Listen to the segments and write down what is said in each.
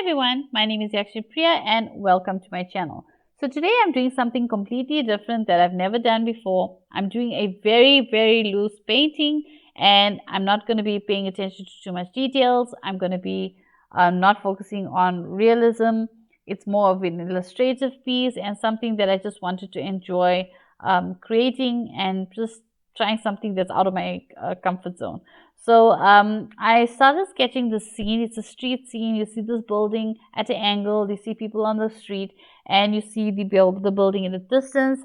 everyone, my name is Priya and welcome to my channel. So today I'm doing something completely different that I've never done before. I'm doing a very loose painting and I'm not going to be paying attention to too much details. I'm going to be not focusing on realism. It's more of an illustrative piece and something that I just wanted to enjoy creating and just trying something that's out of my comfort zone. So I started sketching the scene. It's a street scene. You see this building at an angle. You see people on the street, and you see the building in the distance.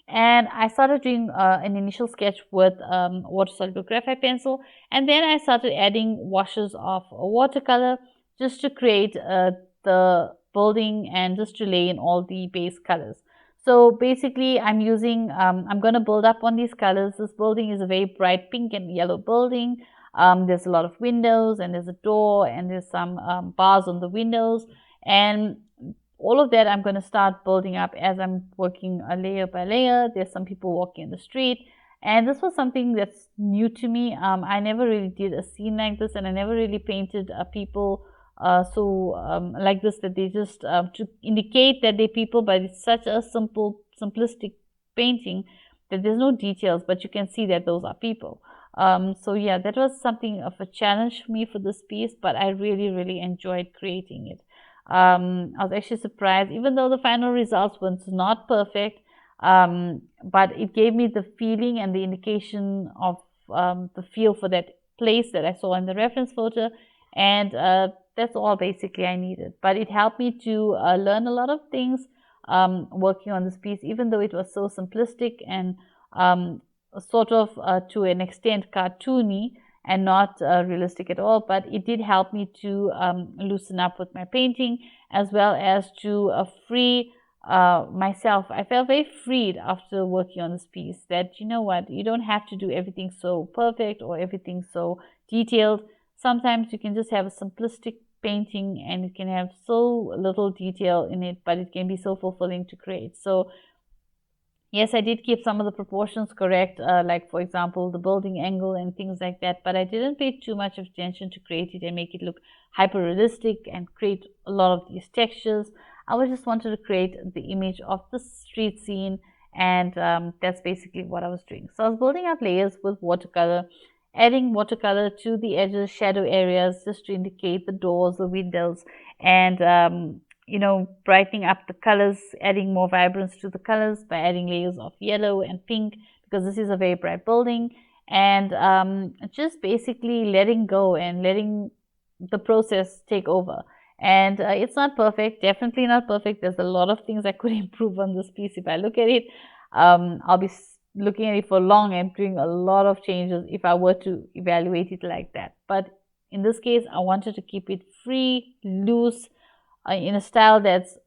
And I started doing an initial sketch with water-soluble graphite pencil, and then I started adding washes of watercolor just to create the building and just to lay in all the base colors. So basically, I'm going to build up on these colors. This building is a very bright pink and yellow building. There's a lot of windows and there's a door and there's some bars on the windows, and all of that I'm going to start building up as I'm working layer by layer. There's some people walking in the street, and this was something that's new to me. I never really did a scene like this, and I never really painted people like this, that they just to indicate that they're people, but it's such a simplistic painting that there's no details, but you can see that those are people. So yeah, that was something of a challenge for me for this piece, but I really enjoyed creating it. I was actually surprised, even though the final results was not perfect, but it gave me the feeling and the indication of the feel for that place that I saw in the reference photo, and that's all basically I needed. But it helped me to learn a lot of things working on this piece, even though it was so simplistic and sort of to an extent cartoony and not realistic at all, but it did help me to loosen up with my painting, as well as to free myself. I felt very freed after working on this piece, that you know what, you don't have to do everything so perfect or everything so detailed. Sometimes you can just have a simplistic painting and it can have so little detail in it, but it can be so fulfilling to create. So yes, I did keep some of the proportions correct, like for example, the building angle and things like that, but I didn't pay too much attention to create it and make it look hyper realistic and create a lot of these textures. I just wanted to create the image of the street scene, and that's basically what I was doing. So I was building up layers with watercolor, adding watercolor to the edges, shadow areas, just to indicate the doors, the windows, and you know, brightening up the colors, adding more vibrance to the colors by adding layers of yellow and pink, because this is a very bright building, and just basically letting go and letting the process take over. And it's not perfect, definitely not perfect. There's a lot of things I could improve on this piece. If I look at it, I'll be looking at it for long and doing a lot of changes if I were to evaluate it like that. But in this case, I wanted to keep it free, loose, in a style that's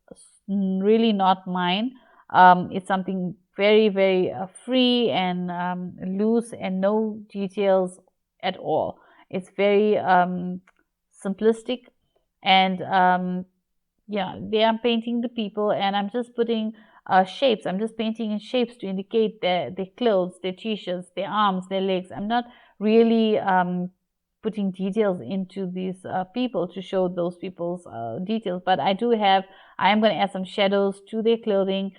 really not mine. It's something very free and loose and no details at all. It's very simplistic, and yeah, there I'm painting the people and I'm just putting shapes. I'm just painting in shapes to indicate their clothes, their t-shirts, their arms, their legs. I'm not really putting details into these people to show those people's details, but I am going to add some shadows to their clothing,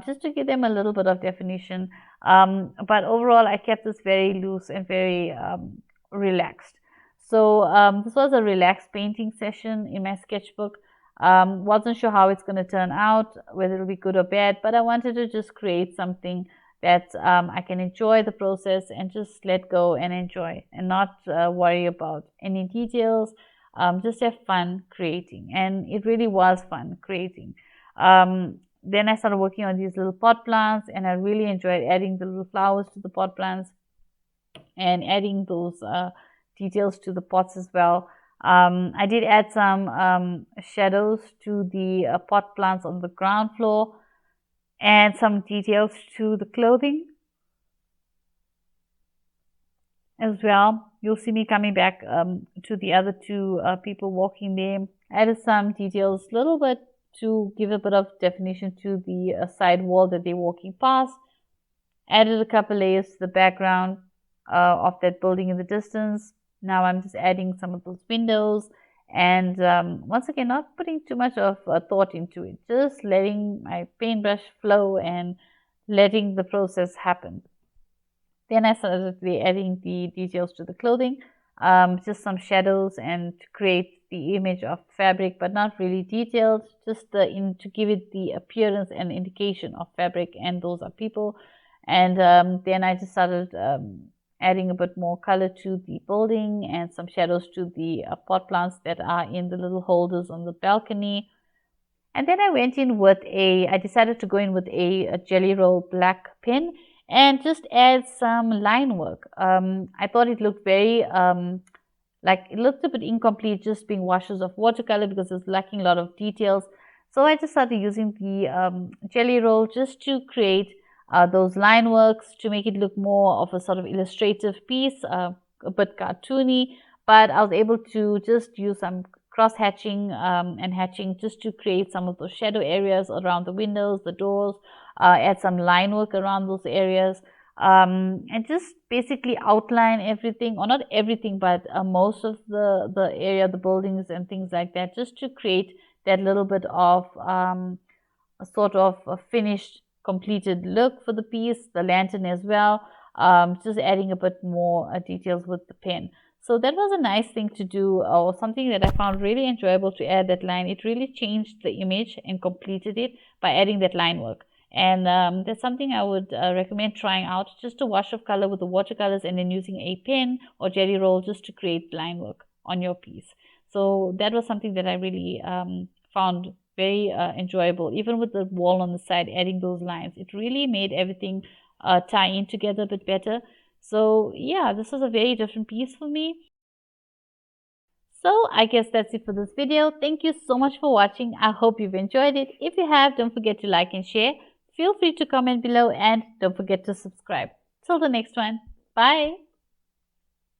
just to give them a little bit of definition, but overall I kept this very loose and very relaxed. So this was a relaxed painting session in my sketchbook. Wasn't sure how it's going to turn out, whether it'll be good or bad, but I wanted to just create something that I can enjoy the process and just let go and enjoy and not worry about any details, just have fun creating. And it really was fun creating. Then I started working on these little pot plants, and I really enjoyed adding the little flowers to the pot plants and adding those details to the pots as well. I did add some shadows to the pot plants on the ground floor, and some details to the clothing as well. You'll see me coming back to the other two people walking there. I added some details, a little bit, to give a bit of definition to the side wall that they're walking past. Added a couple layers to the background of that building in the distance. Now I'm just adding some of those windows And once again, not putting too much of thought into it, just letting my paintbrush flow and letting the process happen. Then I started adding the details to the clothing, just some shadows and to create the image of fabric, but not really detailed, just to give it the appearance and indication of fabric, and those are people. And then I just started adding a bit more color to the building and some shadows to the pot plants that are in the little holders on the balcony. And then I decided to go in with a Jelly Roll black pen and just add some line work. I thought it looked very, like it looked a bit incomplete just being washes of watercolor because it was lacking a lot of details. So I just started using the Jelly Roll just to create those line works to make it look more of a sort of illustrative piece, a bit cartoony, but I was able to just use some cross hatching and hatching just to create some of those shadow areas around the windows, the doors, add some line work around those areas, and just basically outline everything, or not everything, but most of the area, the buildings and things like that, just to create that little bit of a sort of a finished, completed look for the piece, the lantern as well, just adding a bit more details with the pen. So that was a nice thing to do, or something that I found really enjoyable to add that line. It really changed the image and completed it by adding that line work. And that's something I would recommend trying out, just a wash of color with the watercolors and then using a pen or Jelly Roll just to create line work on your piece. So that was something that I really found very enjoyable. Even with the wall on the side, adding those lines, it really made everything tie in together a bit better. So yeah, this was a very different piece for me. So I guess that's it for this video. Thank you so much for watching. I hope you've enjoyed it. If you have, don't forget to like and share. Feel free to comment below and don't forget to subscribe. Till the next one. Bye.